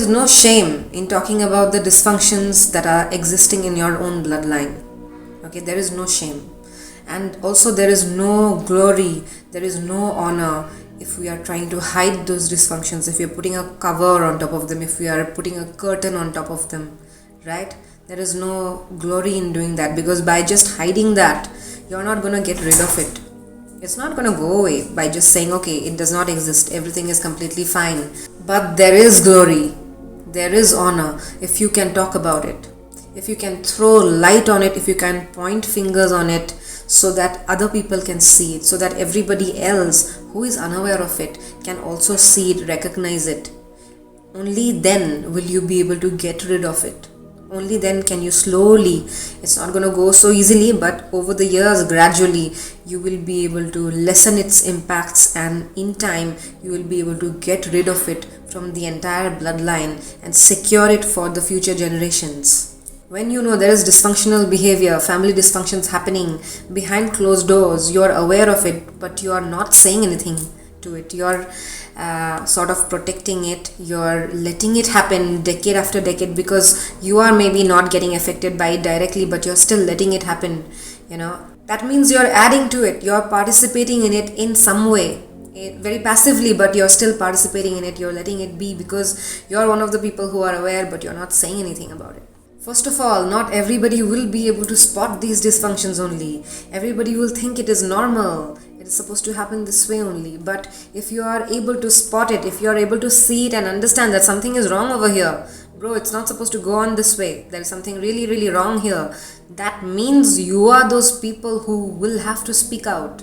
is no shame in talking about the dysfunctions that are existing in your own bloodline. Okay, there is no shame. And also there is no glory, there is no honor if we are trying to hide those dysfunctions, if we are putting a cover on top of them, if we are putting a curtain on top of them, right? There is no glory in doing that, because by just hiding that, you're not going to get rid of it. It's not going to go away by just saying, okay, it does not exist, everything is completely fine. But there is glory, there is honor if you can talk about it, if you can throw light on it, if you can point fingers on it, so that other people can see it, so that everybody else who is unaware of it can also see it, recognize it. Only then will you be able to get rid of it. Only then can you slowly, it's not going to go so easily, but over the years, gradually, you will be able to lessen its impacts, and in time, you will be able to get rid of it from the entire bloodline and secure it for the future generations. When you know there is dysfunctional behavior, family dysfunctions happening behind closed doors, you are aware of it, but you are not saying anything to it. You are sort of protecting it. You are letting it happen decade after decade, because you are maybe not getting affected by it directly, but you're still letting it happen. That means you're adding to it. You're participating in it in some way. Very passively, but you're still participating in it. You're letting it be because you're one of the people who are aware, but you're not saying anything about it. First of all, not everybody will be able to spot these dysfunctions only. Everybody will think it is normal. It is supposed to happen this way only. But if you are able to spot it, if you are able to see it and understand that something is wrong over here, bro, it's not supposed to go on this way. There is something really, really wrong here. That means you are those people who will have to speak out.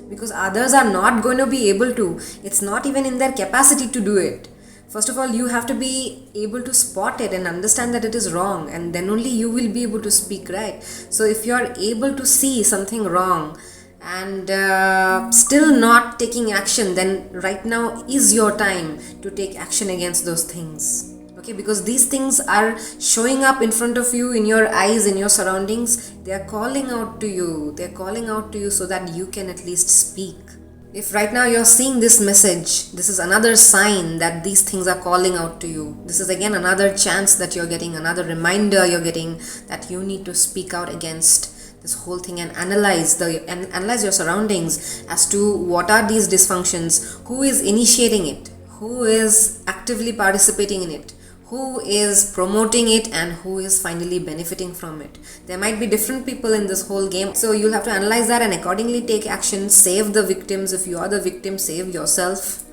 Because others are not going to be able to. It's not even in their capacity to do it. First of all, you have to be able to spot it and understand that it is wrong, and then only you will be able to speak, right? So if you are able to see something wrong and still not taking action, then right now is your time to take action against those things. Okay, because these things are showing up in front of you, in your eyes, in your surroundings. They are calling out to you. They are calling out to you so that you can at least speak. If right now you're seeing this message, this is another sign that these things are calling out to you. This is again another chance that you're getting, another reminder you're getting that you need to speak out against this whole thing and analyze your surroundings as to what are these dysfunctions, who is initiating it, who is actively participating in it, who is promoting it, and who is finally benefiting from it. There might be different people in this whole game, so you'll have to analyze that and accordingly take action. Save the victims. If you are the victim, save yourself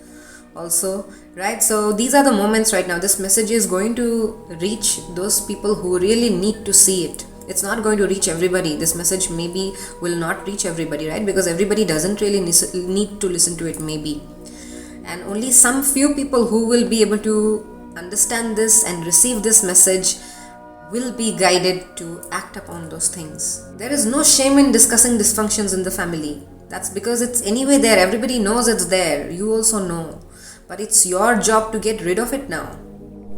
also, right? So these are the moments right now. This message is going to reach those people who really need to see it. It's not going to reach everybody. This message maybe will not reach everybody, right? Because everybody doesn't really need to listen to it, maybe. And only some few people who will be able to understand this and receive this message will be guided to act upon those things. There is no shame in discussing dysfunctions in the family. That's because it's anyway there. Everybody knows it's there. You also know. But it's your job to get rid of it now.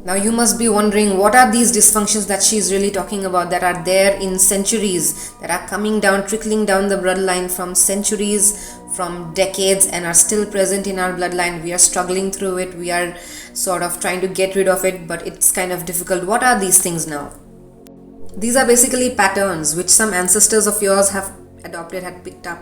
Now you must be wondering, what are these dysfunctions that she's really talking about that are there in centuries, that are coming down, trickling down the bloodline from centuries, from decades, and are still present in our bloodline. We are struggling through it. We are sort of trying to get rid of it, but it's kind of difficult. What are these things now? These are basically patterns which some ancestors of yours have adopted, had picked up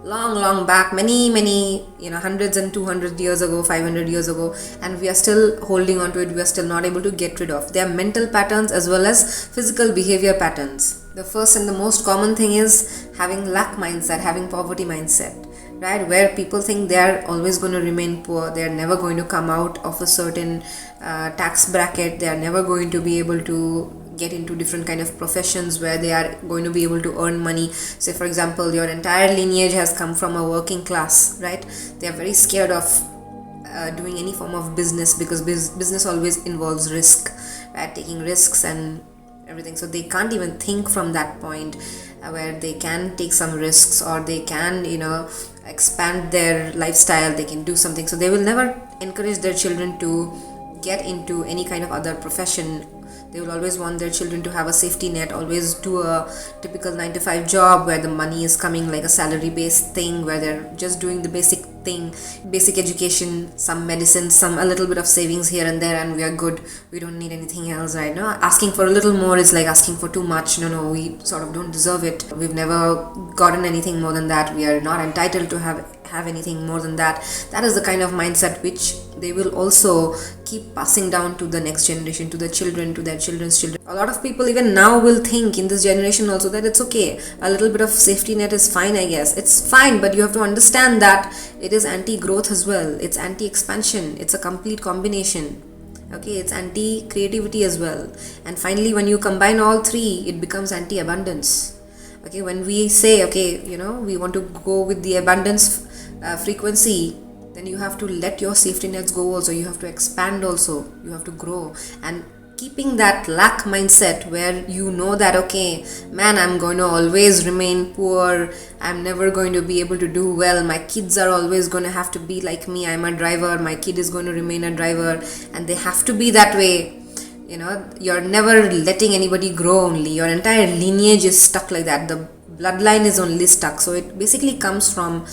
long back, many hundreds and 200 years ago, 500 years ago, and we are still holding on to it. We are still not able to get rid of. They are mental patterns as well as physical behavior patterns. The first and the most common thing is having lack mindset, having poverty mindset, right? Where people think they are always going to remain poor. They are never going to come out of a certain tax bracket. They are never going to be able to get into different kind of professions where they are going to be able to earn money. Say for example, your entire lineage has come from a working class, right? They are very scared of doing any form of business, because business always involves risk, right? Taking risks and everything. So they can't even think from that point where they can take some risks, or they can expand their lifestyle, they can do something. So they will never encourage their children to get into any kind of other profession. They will always want their children to have a safety net, always do a typical 9 to 5 job where the money is coming like a salary based thing, where they're just doing the basic thing, basic education, some medicine, a little bit of savings here and there, and we are good. We don't need anything else right now. Asking for a little more is like asking for too much. No, we sort of don't deserve it. We've never gotten anything more than that. We are not entitled to have anything more than that. That is the kind of mindset which they will also keep passing down to the next generation, to the children, to their children's children. A lot of people even now will think in this generation also that it's okay, a little bit of safety net is fine. I guess it's fine, but you have to understand that it is anti-growth as well, it's anti-expansion, it's a complete combination. Okay, it's anti-creativity as well. And finally, when you combine all three, it becomes anti-abundance. Okay, when we say, okay, we want to go with the abundance frequency, then you have to let your safety nets go also. You have to expand also. You have to grow. And keeping that lack mindset where you know that, okay, man, I'm going to always remain poor. I'm never going to be able to do well. My kids are always going to have to be like me. I'm a driver. My kid is going to remain a driver. And they have to be that way. You're never letting anybody grow only. Your entire lineage is stuck like that. The bloodline is only stuck. So it basically comes from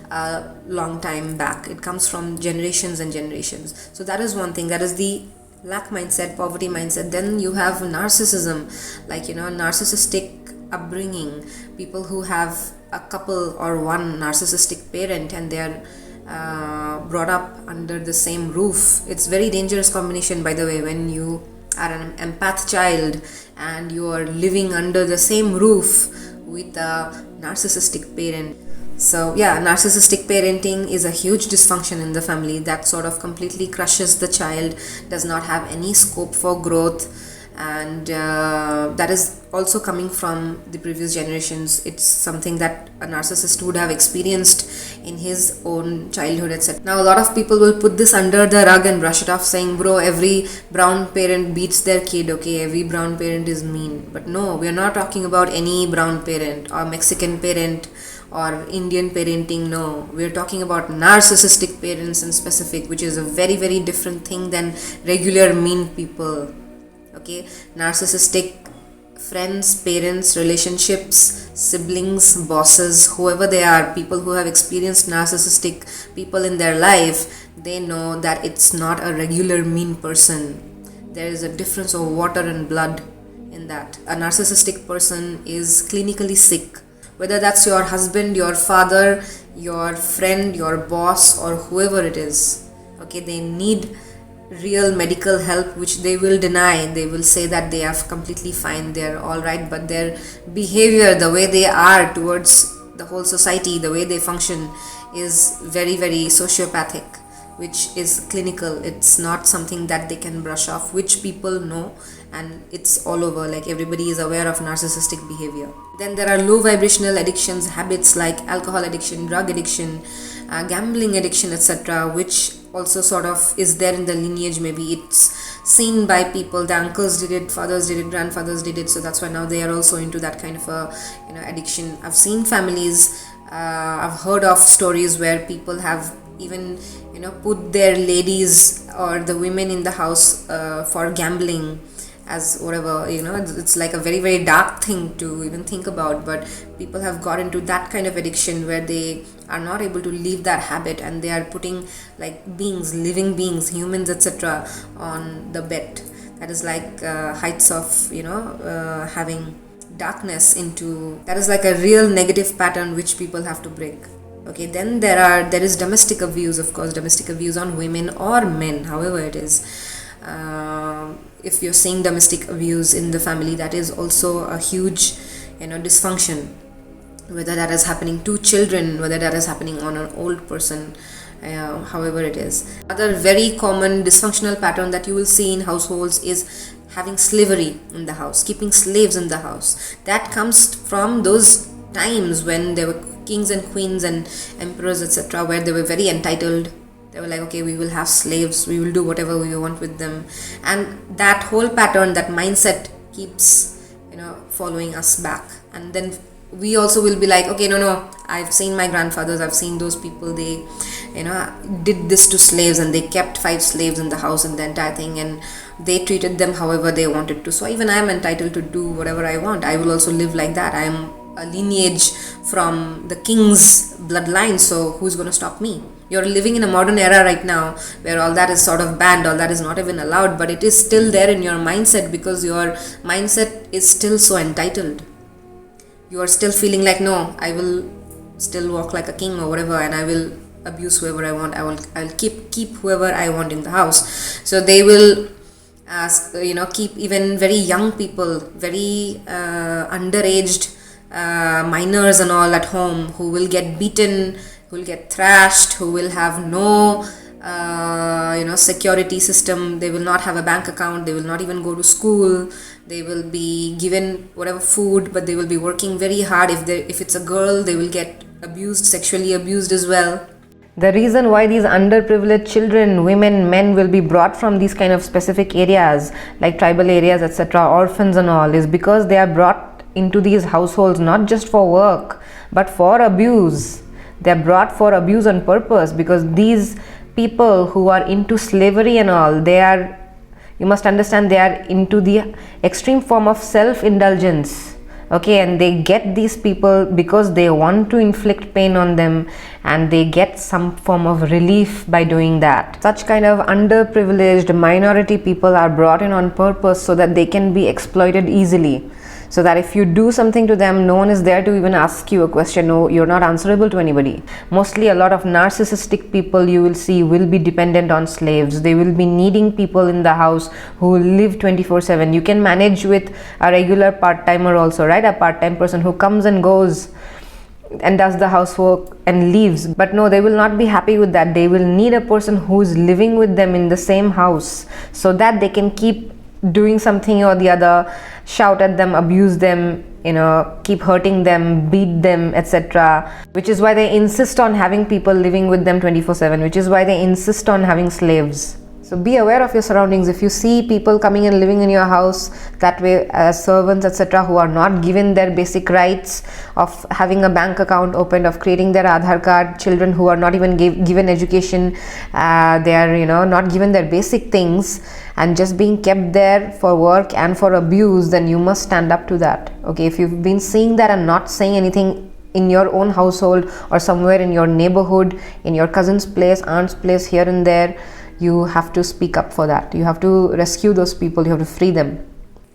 a long time back. It comes from generations and generations. So that is one thing. That is the lack mindset, poverty mindset. Then you have narcissism, like narcissistic upbringing, people who have a couple or one narcissistic parent and they are brought up under the same roof. It's very dangerous combination, by the way, when you are an empath child and you are living under the same roof with a narcissistic parent. So yeah, narcissistic parenting is a huge dysfunction in the family that sort of completely crushes the child, does not have any scope for growth, and that is also coming from the previous generations. It's something that a narcissist would have experienced in his own childhood, etc. Now a lot of people will put this under the rug and brush it off, saying, bro, every brown parent beats their kid, okay, every brown parent is mean. But no, we are not talking about any brown parent or Mexican parent or Indian parenting. No, we're talking about narcissistic parents in specific, which is a very, very different thing than regular mean people. Okay, narcissistic friends, parents, relationships, siblings, bosses, whoever they are, people who have experienced narcissistic people in their life, they know that it's not a regular mean person. There is a difference of water and blood in that. A narcissistic person is clinically sick. Whether that's your husband, your father, your friend, your boss, or whoever it is. Okay, they need real medical help, which they will deny. They will say that they are completely fine, they are alright, but their behavior, the way they are towards the whole society, the way they function is very, very sociopathic, which is clinical. It's not something that they can brush off, which people know, and it's all over, like everybody is aware of narcissistic behavior. Then there are low vibrational addictions, habits like alcohol addiction, drug addiction, gambling addiction, etc., which also sort of is there in the lineage. Maybe it's seen by people, the uncles did it, fathers did it, grandfathers did it, so that's why now they are also into that kind of a addiction. I've seen families, I've heard of stories where people have even put their ladies or the women in the house for gambling as whatever, it's like a very, very dark thing to even think about, but people have got into that kind of addiction where they are not able to leave that habit, and they are putting like living beings, humans, etc., on the bet. That is like heights of having darkness into, that is like a real negative pattern which people have to break. Okay, then there is domestic abuse, of course, domestic abuse on women or men, however it is. If you're seeing domestic abuse in the family, that is also a huge dysfunction, whether that is happening to children, whether that is happening on an old person, however it is. Other very common dysfunctional pattern that you will see in households is having slavery in the house, keeping slaves in the house. That comes from those times when there were kings and queens and emperors, etc., where they were very entitled. They were like, okay, we will have slaves, we will do whatever we want with them. And that whole pattern, that mindset keeps, following us back. And then we also will be like, okay, no, I've seen my grandfathers, I've seen those people, they, did this to slaves, and they kept 5 slaves in the house and the entire thing, and they treated them however they wanted to. So even I am entitled to do whatever I want. I will also live like that. I am a lineage from the king's bloodline, so who's going to stop me? You're living in a modern era right now where all that is sort of banned, all that is not even allowed, but it is still there in your mindset because your mindset is still so entitled. You are still feeling like, no, I will still walk like a king or whatever, and I will abuse whoever I want. I'll keep whoever I want in the house. So they will keep even very young people, very underaged minors and all at home, who will get beaten, who will get thrashed, who will have no security system. They will not have a bank account, they will not even go to school, they will be given whatever food, but they will be working very hard. If it's a girl, they will get abused, sexually abused as well. The reason why these underprivileged children, women, men will be brought from these kind of specific areas like tribal areas, etc., orphans and all, is because they are brought into these households not just for work but for abuse. They are brought for abuse on purpose, because these people who are into slavery and all, you must understand, they are into the extreme form of self-indulgence. Okay, and they get these people because they want to inflict pain on them, and they get some form of relief by doing that. Such kind of underprivileged minority people are brought in on purpose so that they can be exploited easily. So that if you do something to them, no one is there to even ask you a question. No, you're not answerable to anybody. Mostly a lot of narcissistic people you will see will be dependent on slaves. They will be needing people in the house who live 24/7. You can manage with a regular part-timer also, right? A part-time person who comes and goes and does the housework and leaves. But no, they will not be happy with that. They will need a person who is living with them in the same house, so that they can keep doing something or the other, shout at them, abuse them, keep hurting them, beat them, etc. Which is why they insist on having people living with them 24/7, which is why they insist on having slaves. So be aware of your surroundings. If you see people coming and living in your house that way as servants, etc., who are not given their basic rights of having a bank account opened, of creating their Aadhaar card, children who are not even given education, they are not given their basic things, and just being kept there for work and for abuse, then you must stand up to that. Okay, if you've been seeing that and not saying anything in your own household or somewhere in your neighborhood, in your cousin's place, aunt's place, here and there, you have to speak up for that. You have to rescue those people, you have to free them.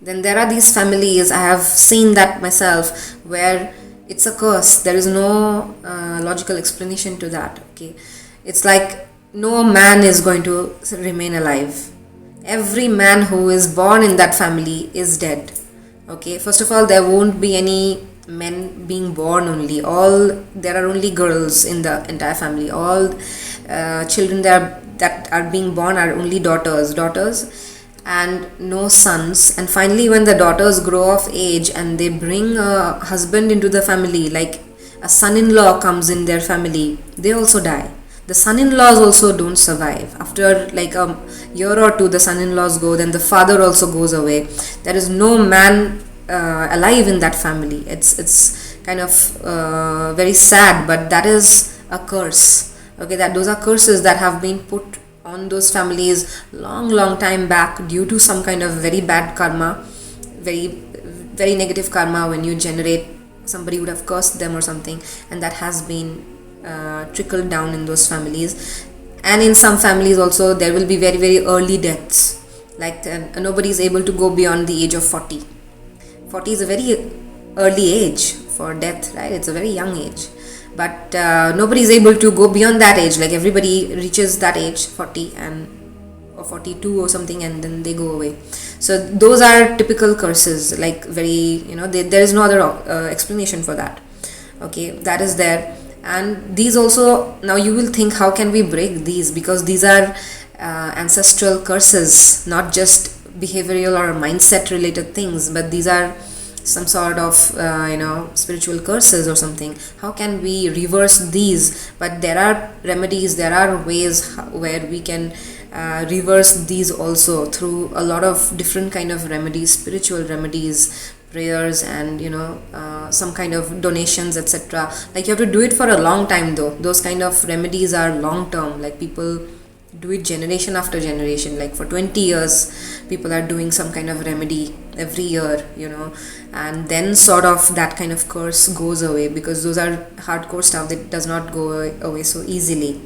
Then there are these families, I have seen that myself, where it's a curse. There is no logical explanation to that. Okay, it's like no man is going to remain alive. Every man who is born in that family is dead. Okay, first of all, there won't be any men being born only. There are only girls in the entire family. All children that are being born are only daughters, and no sons. And finally, when the daughters grow of age and they bring a husband into the family, like a son-in-law comes in their family, they also die. The son-in-laws also don't survive. After like a year or two, the son-in-laws go, then the father also goes away. There is no man alive in that family. It's kind of very sad, but that is a curse. Okay, those are curses that have been put on those families long time back due to some kind of very bad karma, very negative karma. When you generate, somebody would have cursed them or something, and that has been trickled down in those families. And in some families also there will be very early deaths, like nobody is able to go beyond the age of 40. 40 is a very early age for death, right? It's a very young age, but nobody is able to go beyond that age. Like everybody reaches that age, 40 or 42 or something, and then they go away. So those are typical curses, like very, there is no other explanation for that. Okay, that is there. And these also, now you will think, how can we break these? Because these are ancestral curses, not just behavioral or mindset related things, but these are some sort of spiritual curses or something. How can we reverse these? But there are remedies, there are ways where we can reverse these also through a lot of different kind of remedies, spiritual remedies, prayers, and some kind of donations, etc. Like you have to do it for a long time though. Those kind of remedies are long term, like people do it generation after generation. Like for 20 years people are doing some kind of remedy every year, and then sort of that kind of curse goes away, because those are hardcore stuff that does not go away so easily.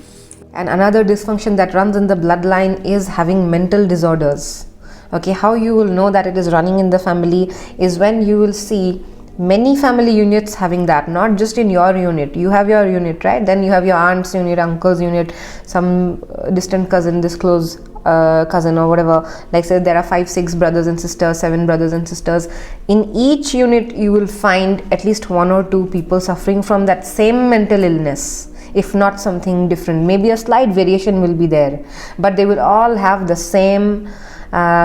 And another dysfunction that runs in the bloodline is having mental disorders. Okay, how you will know that it is running in the family is when you will see many family units having that. Not just in your unit, you have your unit, right? Then you have your aunt's unit, uncle's unit, some distant cousin, this close cousin or whatever. Like say there are 5-6 brothers and sisters, 7 brothers and sisters. In each unit you will find at least 1 or 2 people suffering from that same mental illness, if not something different. Maybe a slight variation will be there, but they will all have the same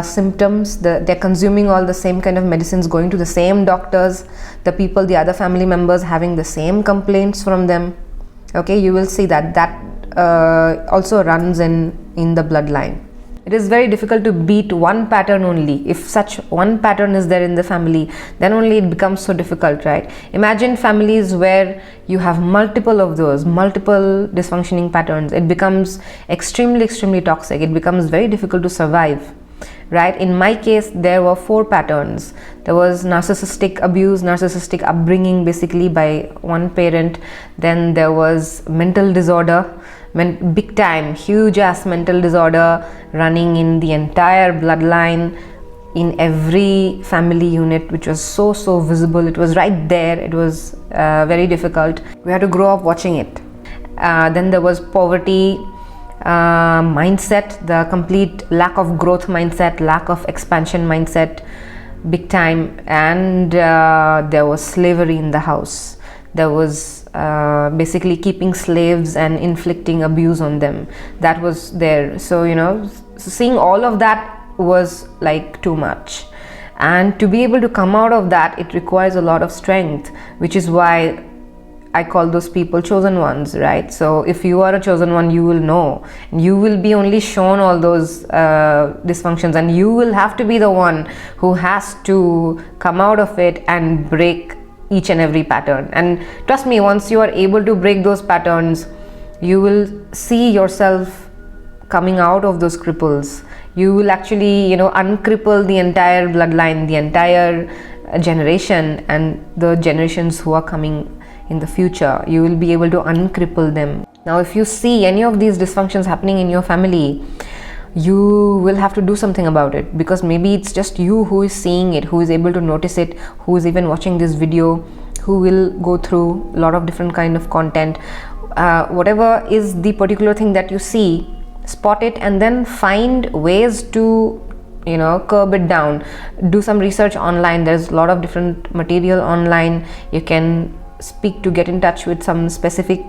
symptoms. They're consuming all the same kind of medicines, going to the same doctors, the other family members having the same complaints from them. Okay, you will see that also runs in the bloodline. It is very difficult to beat one pattern only. If such one pattern is there in the family, then only it becomes so difficult, right? Imagine families where you have multiple of those, multiple dysfunctioning patterns. It becomes extremely toxic. It becomes very difficult to survive, right? In my case, there were 4 patterns. There was narcissistic abuse, narcissistic upbringing basically by one parent. Then there was mental disorder, big time, huge ass mental disorder running in the entire bloodline, in every family unit, which was so visible. It was right there. It was very difficult. We had to grow up watching it. Then there was poverty mindset, the complete lack of growth mindset, lack of expansion mindset, big time. And there was slavery in the house. There was basically keeping slaves and inflicting abuse on them. That was there. So seeing all of that was like too much, and to be able to come out of that, it requires a lot of strength, which is why I call those people chosen ones, right? So if you are a chosen one, you will know, you will be only shown all those dysfunctions, and you will have to be the one who has to come out of it and break each and every pattern. And trust me, once you are able to break those patterns, you will see yourself coming out of those cripples. You will actually uncripple the entire bloodline, the entire generation, and the generations who are coming in the future. You will be able to uncripple them. Now if you see any of these dysfunctions happening in your family, you will have to do something about it, because maybe it's just you who is seeing it, who is able to notice it, who is even watching this video, who will go through a lot of different kind of content. Whatever is the particular thing that you see, spot it and then find ways to curb it down. Do some research online. There's a lot of different material online. You can get in touch with some specific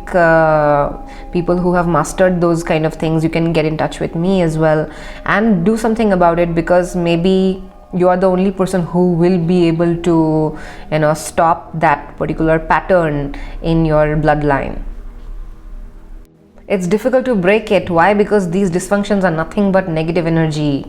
people who have mastered those kind of things. You can get in touch with me as well and do something about it, because maybe you are the only person who will be able to stop that particular pattern in your bloodline. It's difficult to break it. Why? Because these dysfunctions are nothing but negative energy,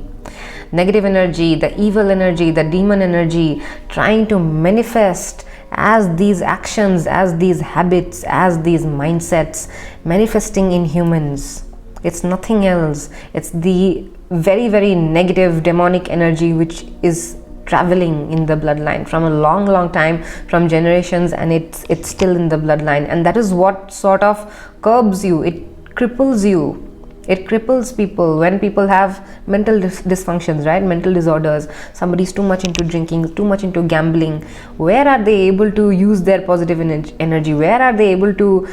the evil energy, the demon energy, trying to manifest as these actions, as these habits, as these mindsets, manifesting in humans. It's nothing else. It's the very negative demonic energy which is traveling in the bloodline from a long time, from generations, and it's still in the bloodline. And that is what sort of curbs you. It cripples you. It cripples people when people have mental dysfunctions, right? Mental disorders. Somebody's too much into drinking, too much into gambling. Where are they able to use their positive energy? Where are they able to,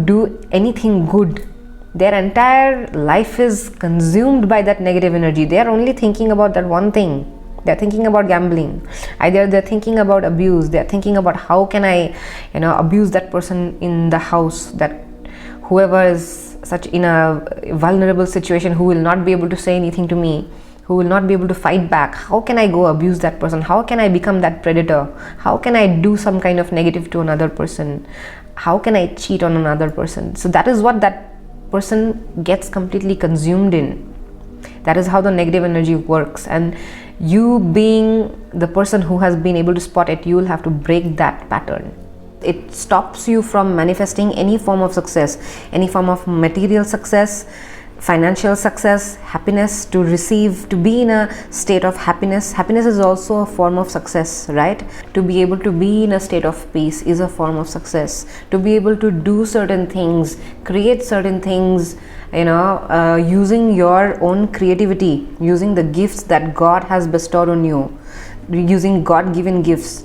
do anything good? Their entire life is consumed by that negative energy. They are only thinking about that one thing. They're thinking about gambling. Either they're thinking about abuse. They're thinking about how can I, abuse that person in the house, that whoever is such in a vulnerable situation, who will not be able to say anything to me, who will not be able to fight back. How can I go abuse that person? How can I become that predator? How can I do some kind of negative to another person? How can I cheat on another person? So that is what that person gets completely consumed in. That is how the negative energy works. And you being the person who has been able to spot it, you will have to break that pattern. It stops you from manifesting any form of success, any form of material success, financial success, happiness, to receive, to be in a state of happiness. Happiness is also a form of success, right? To be able to be in a state of peace is a form of success. To be able to do certain things, create certain things, using your own creativity, using the gifts that God has bestowed on you, using God-given gifts,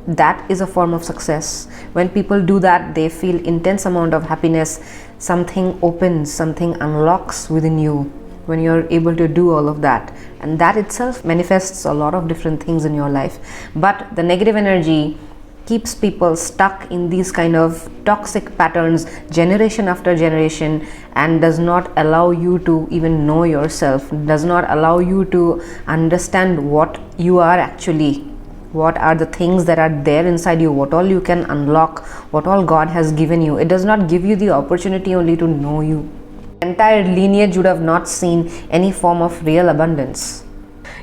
that is a form of success. When people do that, they feel intense amount of happiness. Something opens, something unlocks within you when you're able to do all of that, and that itself manifests a lot of different things in your life. But the negative energy keeps people stuck in these kind of toxic patterns generation after generation, and does not allow you to even know yourself, does not allow you to understand what you are actually, what are the things that are there inside you, what all you can unlock, what all God has given you. It does not give you the opportunity only to know you. The entire lineage would have not seen any form of real abundance.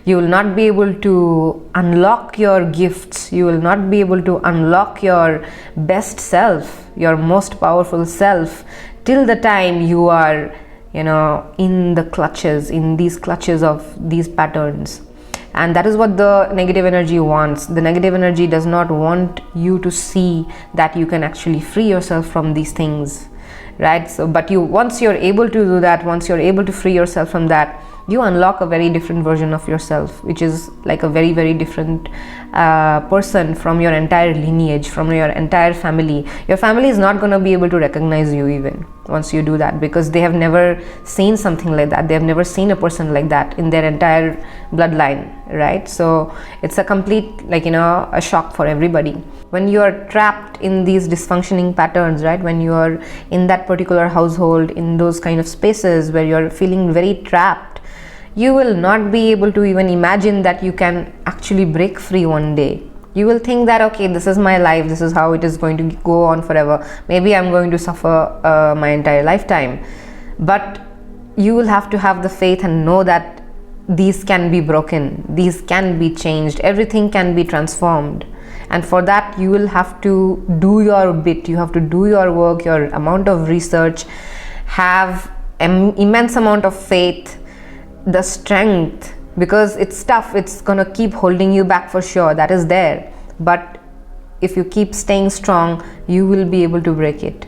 You will not be able to unlock your gifts, you will not be able to unlock your best self, your most powerful self, till the time you are in these clutches of these patterns. And that is what the negative energy wants. The negative energy does not want you to see that you can actually free yourself from these things, right? So but once you're able to do that, once you're able to free yourself from that, you unlock a very different version of yourself, which is like a very, very different person from your entire lineage, from your entire family. Your family is not going to be able to recognize you even once you do that, because they have never seen something like that. They have never seen a person like that in their entire bloodline, right? So it's a complete a shock for everybody. When you are trapped in these dysfunctioning patterns, right, when you are in that particular household, in those kind of spaces where you're feeling very trapped, you will not be able to even imagine that you can actually break free one day. You will think that, okay, this is my life, this is how it is going to go on forever. Maybe I'm going to suffer my entire lifetime. But you will have to have the faith and know that these can be broken, these can be changed, everything can be transformed. And for that, you will have to do your bit, you have to do your work, your amount of research, have immense amount of faith, the strength, because it's tough, it's gonna keep holding you back for sure, that is there. But if you keep staying strong, you will be able to break it.